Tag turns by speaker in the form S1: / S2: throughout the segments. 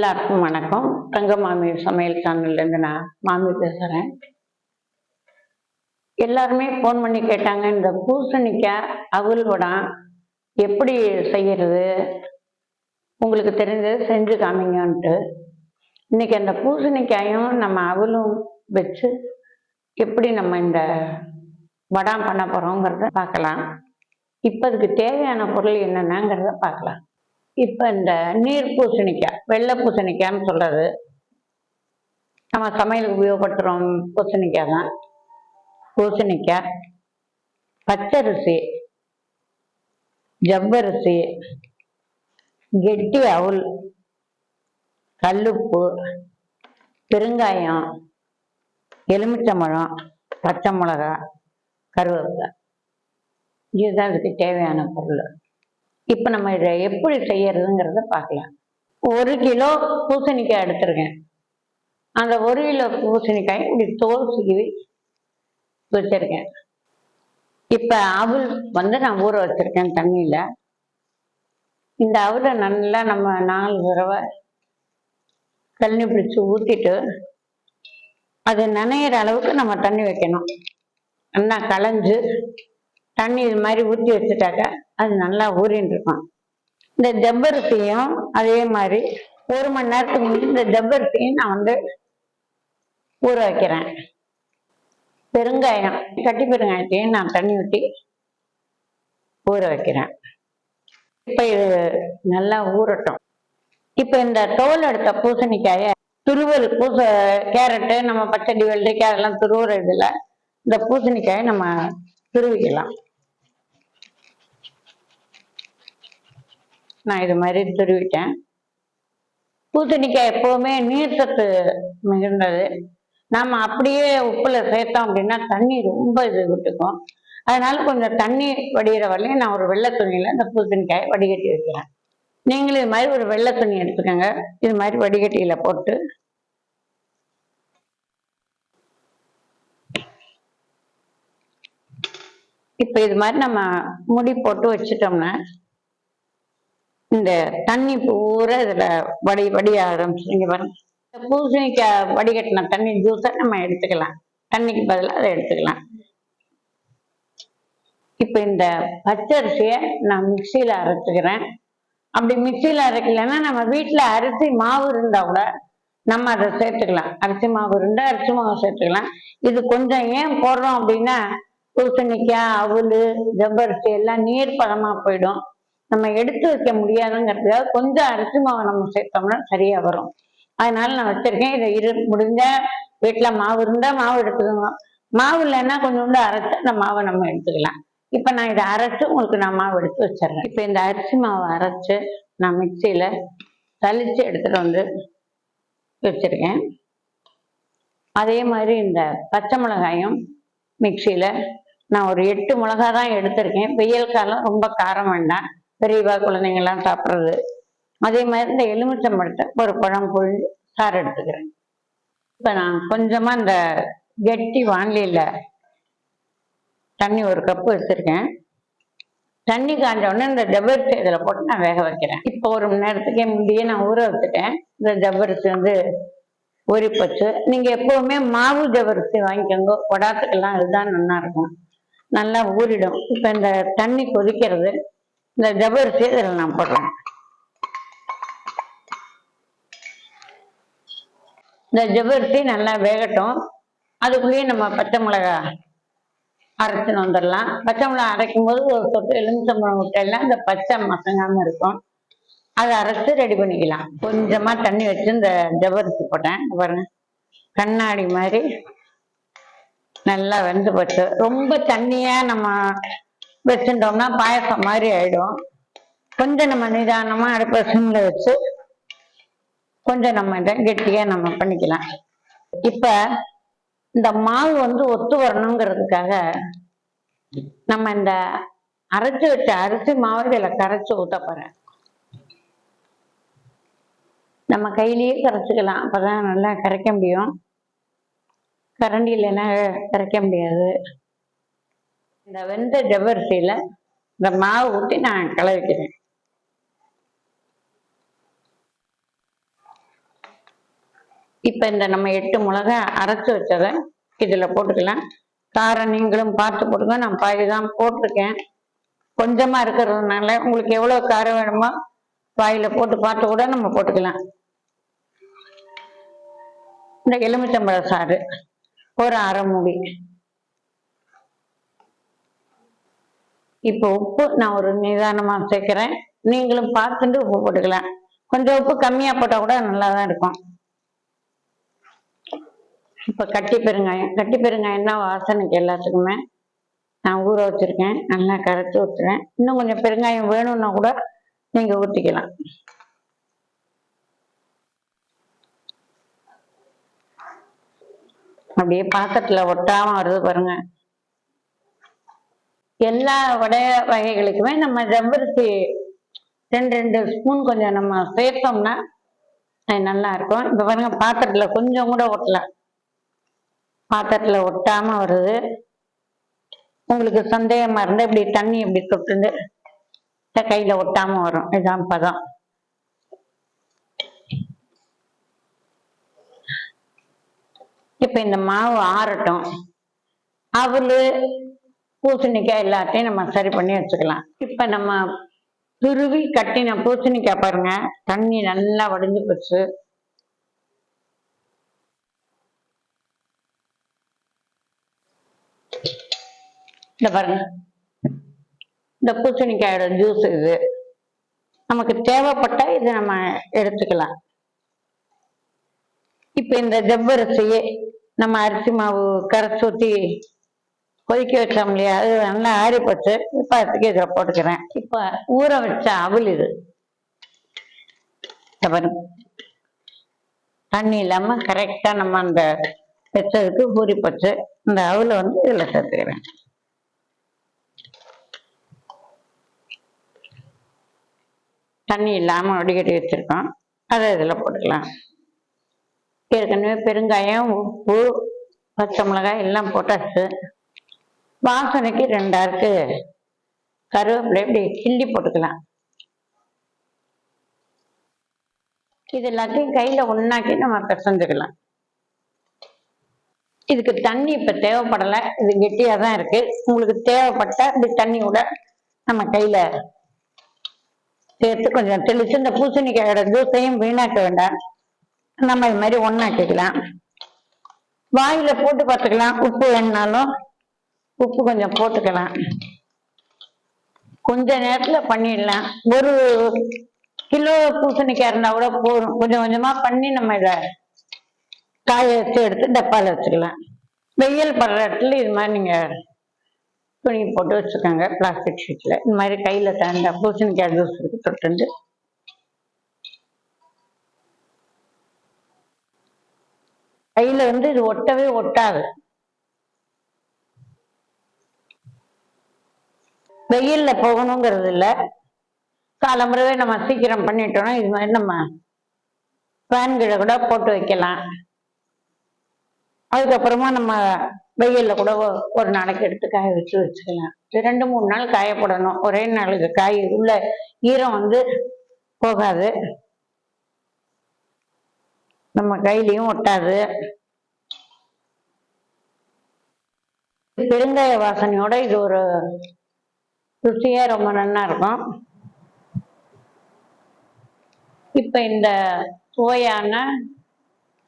S1: எல்லாருக்கும் வணக்கம். தங்க மாமி சமையல் சேனல்லேருந்து நான் மாமி பேசுகிறேன். எல்லாருமே ஃபோன் பண்ணி கேட்டாங்க, இந்த பூசணிக்காய் அவல் வடம் எப்படி செய்யறது, உங்களுக்கு தெரிஞ்சது செஞ்சு காமிங்கன்ட்டு. இன்னைக்கு அந்த பூசணிக்காயும் நம்ம அவலும் வச்சு எப்படி நம்ம இந்த வடம் பண்ண போகிறோங்கிறத பார்க்கலாம். இப்போ அதுக்கு தேவையான பொருள் என்னென்னங்கிறத பார்க்கலாம். இப்போ இந்த நீர் பூசணிக்காய், வெள்ளை பூசணிக்காய்ன்னு சொல்றது, நம்ம சமையலுக்கு உபயோகப்படுத்துகிறோம் பூசணிக்காய் தான். பூசணிக்காய், பச்சரிசி, ஜவ்வரிசி, கெட்டி அவுல், கல்லுப்பு, பெருங்காயம், எலுமிச்சம்பழம், பச்சை மிளகா, கருவேப்பிலை, இதுதான் இதுக்கு தேவையான பொருள். இப்போ நம்ம இதை எப்படி செய்யறதுங்கிறத பார்க்கலாம். 1 கிலோ பூசணிக்காய் எடுத்திருக்கேன். அந்த 1 கிலோ பூசணிக்காய் இப்படி தோல் சீவி வச்சிருக்கேன். இப்போ அவல் நான் ஊற வச்சிருக்கேன் தண்ணியில். இந்த அவலை நல்லா நம்ம 4 தடவை தண்ணி பிடிச்சி ஊற்றிட்டு அது நனையிற அளவுக்கு நம்ம தண்ணி வைக்கணும். நல்லா களைஞ்சு தண்ணி இது மாதிரி ஊற்றி வச்சுட்டாக்க அது நல்லா ஊறின்னு இருக்கும். இந்த ஜவ்வரிசியும் அதே மாதிரி 1 மணி நேரத்துக்கு முன்னாடி இந்த ஜவ்வரிசியும் நான் ஊற வைக்கிறேன். பெருங்காயம், கட்டி பெருங்காயத்தையும் நான் தண்ணி ஊற்றி ஊற வைக்கிறேன். இப்போ இது நல்லா ஊறட்டும். இப்போ இந்த தோல் எடுத்த பூசணிக்காயை துருவல், கேரட்டு, நம்ம பச்சடி, வெள்ளரிக்காய் அதெல்லாம் துருவுற இதில் இந்த பூசணிக்காயை நம்ம துருவிக்கலாம். நான் இது மாதிரி துருவிட்டேன். பூசணிக்காய் எப்பவுமே நீர் சத்து மிகுந்தது. நாம அப்படியே உப்புல சேர்த்தோம் அப்படின்னா தண்ணி ரொம்ப இது விட்டுக்கும். அதனால கொஞ்சம் தண்ணி வடிகிற வரலையும் நான் ஒரு வெள்ளை துணியில இந்த பூசணிக்காயை வடிகட்டி வைக்கிறேன். நீங்களும் இது மாதிரி ஒரு வெள்ளை துணி எடுத்துக்கோங்க. இது மாதிரி வடிகட்டியில போட்டு இப்ப இது மாதிரி நம்ம முடி போட்டு வச்சுட்டோம்னா இந்த தண்ணி பூரா இதுல வடிய ஆரம்பிச்சுங்க பாருங்க. பூசணிக்காய் வடிகட்டின தண்ணி ஜூஸை நம்ம எடுத்துக்கலாம். தண்ணிக்கு பதிலாக அதை எடுத்துக்கலாம். இப்ப இந்த பச்சரிசியை நான் மிக்சியில அரைச்சுக்கிறேன். அப்படி மிக்சியில அரைக்கலைன்னா நம்ம வீட்டுல அரிசி மாவு இருந்தா கூட நம்ம அதை சேர்த்துக்கலாம். அரிசி மாவு இருந்தா அரிசி மாவு சேர்த்துக்கலாம். இது கொஞ்சம் ஏன் போடுறோம் அப்படின்னா, பூசணிக்காய், அவல், ஜவ்வரிசி எல்லாம் நீர் பதமா போயிடும். நம்ம எடுத்து வைக்க முடியாதுங்கிறதுக்காக கொஞ்சம் அரிசி மாவை நம்ம சேர்த்தோம்னா சரியா வரும். அதனால நான் வச்சிருக்கேன். இதை முடிஞ்ச வீட்டுல மாவு இருந்தா மாவு எடுத்துக்கோங்க. மாவு இல்லைன்னா கொஞ்சோண்டு அரைச்சு அந்த மாவை நம்ம எடுத்துக்கலாம். இப்ப நான் இதை அரைச்சு உங்களுக்கு நான் மாவு எடுத்து வச்சிடுறேன். இப்ப இந்த அரிசி மாவை அரைச்சு நான் மிக்சியில சலிச்சு எடுத்துட்டு வச்சிருக்கேன். அதே மாதிரி இந்த பச்சை மிளகாயும் மிக்சியில நான் ஒரு 8 மிளகா தான் எடுத்திருக்கேன். வெயில் காலம், ரொம்ப காரம் வேண்டாம், பெரியவா குழந்தைங்கெல்லாம் சாப்பிட்றது. அதே மாதிரி இந்த எலுமிச்சம்பழத்தை ஒரு பழம் புழிஞ்சு சாறு எடுத்துக்கிறேன். இப்போ நான் கொஞ்சமா இந்த கெட்டி வானிலையில தண்ணி 1 கப்பு வச்சிருக்கேன். தண்ணி காஞ்ச உடனே இந்த ஜவ்வரிசி இதில் போட்டு நான் வேக வைக்கிறேன். இப்போ 1 மணி நேரத்துக்கே முந்தையே நான் ஊற வச்சுட்டேன். இந்த ஜவ்வரிசி ஊறி போச்சு. நீங்க எப்பவுமே மாவு ஜவ்வரிசி வாங்கிக்கோங்க. வடாத்துக்கெல்லாம் இதுதான் நல்லா இருக்கும், நல்லா ஊறிடும். இப்போ இந்த தண்ணி கொதிக்கிறது, இந்த ஜவ்வரிசி இதில் நான் போடுறேன். இந்த ஜவ்வரிசி நல்லா வேகட்டும். அதுக்குள்ளேயே நம்ம பச்சை மிளகா அரைச்சுன்னு வந்துடலாம். பச்சை மிளகா அரைக்கும் போது ஒரு சொட்டு எலுமிச்சம்பழம் விட்டெல்லாம் இந்த பச்சை மசங்காம இருக்கும். அதை அரைச்சு ரெடி பண்ணிக்கலாம். கொஞ்சமா தண்ணி வச்சு இந்த ஜவ்வரிசி போட்டேன் பாருங்க, கண்ணாடி மாதிரி நல்லா வெந்து போச்சு. ரொம்ப தண்ணியா நம்ம வச்சுட்டோம்னா பாயசம் மாதிரி ஆயிடும். கொஞ்சம் நம்ம நிதானமா அடுப்ப சிம்ல வச்சு கொஞ்சம் நம்ம இதை கெட்டியா நம்ம பண்ணிக்கலாம். இப்ப இந்த மாவு ஒத்து வரணுங்கிறதுக்காக நம்ம இந்த அரைச்சு வச்ச அரிசி மாவு இதுல கரைச்சு ஊத்த போறேன். நம்ம கையிலேயே கரைச்சிக்கலாம், அப்பதான் நல்லா கரைக்க முடியும். கரண்டி இல்லைன்னா கரைக்க முடியாது. இந்த வெந்த ஜவ்வரிசியில இந்த மாவு ஊற்றி நான் கலவிக்கிறேன். இப்ப இந்த நம்ம 8 மிளகா அரைச்சு வச்சதை இதுல போட்டுக்கலாம். காரம் நீங்களும் பார்த்து போடுங்க. நான் பாதி தான் போட்டிருக்கேன். கொஞ்சமா இருக்கிறதுனால உங்களுக்கு எவ்வளவு காரம் வேணுமோ வாயில போட்டு பார்த்து கூட நம்ம போட்டுக்கலாம். இந்த எலுமிச்சம்பழ சாறு ஒரு அரை மூடி. இப்போ உப்பு நான் ஒரு நிதானமா சேர்க்கிறேன். நீங்களும் பார்த்துட்டு உப்பு போட்டுக்கலாம். கொஞ்சம் உப்பு கம்மியா போட்டா கூட நல்லா தான் இருக்கும். இப்ப கட்டி பெருங்காயம் தான் வாசனைக்கு எல்லாத்துக்குமே. நான் ஊற வச்சிருக்கேன். நல்லா கரைச்சி ஊற்றுறேன். இன்னும் கொஞ்சம் பெருங்காயம் வேணும்னா கூட நீங்க ஊற்றிக்கலாம். அப்படியே பாத்திரத்துல ஒட்டாம வருது பாருங்க. எல்லா வடை வகைகளுக்குமே நம்ம ஜவ்வரிசி 2 ஸ்பூன் கொஞ்சம் நம்ம சேர்த்தோம்னா அது நல்லா இருக்கும். இப்ப பாருங்க பாத்திரத்துல கொஞ்சம் கூட ஒட்டல. பாத்திரத்துல ஒட்டாம வருது. உங்களுக்கு சந்தேகமா இருந்தா இப்படி தண்ணி இப்படி தொட்டு கையில ஒட்டாம வரும். இதான் பதம். இப்ப இந்த மாவு ஆறட்டும். அவளு பூசணிக்காய் எல்லாத்தையும் நம்ம சரி பண்ணி வச்சுக்கலாம். இப்ப நம்ம துருவி கட்டின பூசணிக்காய் பாருங்க, தண்ணி நல்லா வடிஞ்சு போச்சு. இந்த பாருங்க, இந்த பூசணிக்காயோட ஜூஸ் இது. நமக்கு தேவைப்பட்டா இது நம்ம எடுத்துக்கலாம். இப்ப இந்த ஜவ்வரிசியே நம்ம அரிசி மாவு கரைச்சி ஊற்றி கொதிக்க வச்சோம் இல்லையா, அது நல்லா ஆறி போச்சு. இப்ப அதுக்கு இதில் போட்டுக்கிறேன். இப்ப ஊற வச்ச அவல் இது. தண்ணி இல்லாம கரெக்டா நம்ம அந்த வச்சதுக்கு ஊறி போச்சு. இந்த அவலை இதுல சேர்த்துக்கிறேன். தண்ணி இல்லாம வடிகட்டி வச்சிருக்கோம், அதை இதுல போட்டுக்கலாம். ஏற்கனவே பெருங்காயம், உப்பு, பச்சை மிளகாய் எல்லாம் போட்டாச்சு. வாசனைக்கு 2 அருக்கு கருவேப்பிலை இப்படி கிள்ளி போட்டுக்கலாம். இது எல்லாத்தையும் கையில ஒண்ணாக்கி நம்ம பிசைஞ்சுக்கலாம். இதுக்கு தண்ணி இப்ப தேவைப்படலை, இது கெட்டியா தான் இருக்கு. உங்களுக்கு தேவைப்பட்ட இப்படி தண்ணி கூட நம்ம கையில சேர்த்து கொஞ்சம் தெளிச்சு இந்த பூசணிக்காயோட ஜூஸையும் வீணாக்க வேண்டாம். நம்ம இது மாதிரி ஒண்ணாக்கிக்கலாம். வாயில போட்டு பார்த்துக்கலாம். உப்பு வேணுனாலும் உப்பு கொஞ்சம் போட்டுக்கலாம். கொஞ்ச நேரத்துல பண்ணிடலாம். 1 கிலோ பூசணிக்காய் இருந்தா கூட போதும். கொஞ்சம் கொஞ்சமா பண்ணி நம்ம இத காய வச்சு எடுத்து டப்பால வச்சுக்கலாம். வெயில் படுற இடத்துல இது மாதிரி நீங்க துணி போட்டு வச்சுக்கோங்க, பிளாஸ்டிக் ஷீட்ல. இந்த மாதிரி கையில தகுந்த பூசணிக்காய் ஜூஸ் இருக்கு தொட்டு கையில இது ஒட்டவே ஒட்டாது. வெயில்ல போகணுங்கிறது இல்ல, காலம்புறவே நம்ம சீக்கிரம் பண்ணிட்டோம்னா இது மாதிரி நம்ம ஃபேன் கீழே கூட போட்டு வைக்கலாம். அதுக்கப்புறமா நம்ம வெயில்ல கூட ஒரு நாளைக்கு எடுத்து காய வச்சுக்கலாம். 2-3 நாள் காயப்படணும். ஒரே நாளுக்கு காய் உள்ள ஈரம் போகாது, நம்ம கையிலையும் ஒட்டாது. பெருங்காய வாசனையோட இது ஒரு ருசியா ரொம்ப நல்லா இருக்கும். இப்ப இந்த சுவையான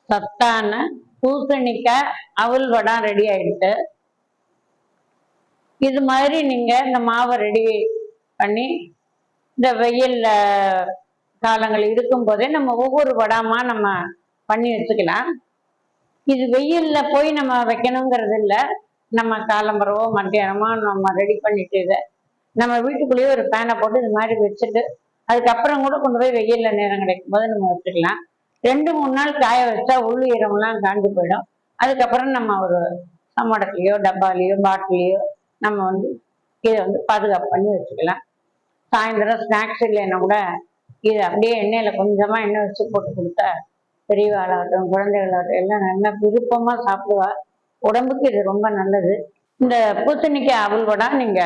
S1: சத்தான பூசணிக்காய் அவல் வடை ரெடி ஆயிடுச்சு. இது மாதிரி நீங்க இந்த மாவை ரெடி பண்ணி இந்த வெயில் காலங்கள் இருக்கும் போதே நம்ம ஒவ்வொரு வடாமா நம்ம பண்ணி வச்சுக்கலாம். இது வெயில்ல போய் நம்ம வைக்கணுங்கிறது இல்லை. நம்ம காலம்பரவோ மத்தியானமோ நம்ம ரெடி பண்ணிட்டு இதை நம்ம வீட்டுக்குள்ளேயே ஒரு பேனை போட்டு இது மாதிரி வச்சுட்டு அதுக்கப்புறம் கூட கொண்டு போய் வெயில்ல நேரம் கிடைக்கும் போது நம்ம வச்சுக்கலாம். 2-3 நாள் காய வச்சா உள் ஈரம்லாம் காஞ்சு போயிடும். அதுக்கப்புறம் நம்ம ஒரு சம்மடத்துலையோ டப்பாலையோ பாட்டிலையோ நம்ம இதை பாதுகாப்பு பண்ணி வச்சுக்கலாம். சாயந்தரம் ஸ்நாக்ஸ் இல்லைன்னா கூட இது அப்படியே எண்ணெயில கொஞ்சமா எண்ணெய் வச்சு போட்டு கொடுத்தா பெரியவாளாகட்டும் குழந்தைகளாகட்டும் எல்லாம் நல்லா விருப்பமா சாப்பிடுவா. உடம்புக்கு இது ரொம்ப நல்லது. இந்த பூசணிக்காய் அவல் வடை நீங்க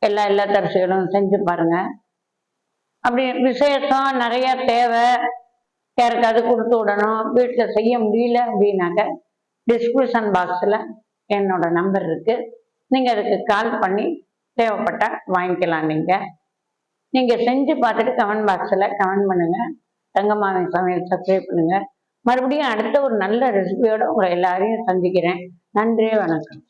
S1: எல்லா இல்லத்தரசிகளும் செஞ்சு பாருங்க. அப்படி விசேஷம் நிறைய தேவை யாருக்காவது கொடுத்து விடணும், வீட்டில் செய்ய முடியல அப்படின்னாக்க டிஸ்கிரிப்ஷன் பாக்ஸில் என்னோட நம்பர் இருக்கு. நீங்கள் அதுக்கு கால் பண்ணி தேவைப்பட்டா வாங்கிக்கலாம். நீங்கள் செஞ்சு பார்த்துட்டு கமெண்ட் பாக்ஸில் கமெண்ட் பண்ணுங்க. தங்கம்மாவின் சமையல் சப்ஸ்கிரைப் பண்ணுங்க. மறுபடியும் அடுத்த ஒரு நல்ல ரெசிபியோட உங்களை எல்லாரையும் சந்திக்கிறேன். நன்றி, வணக்கம்.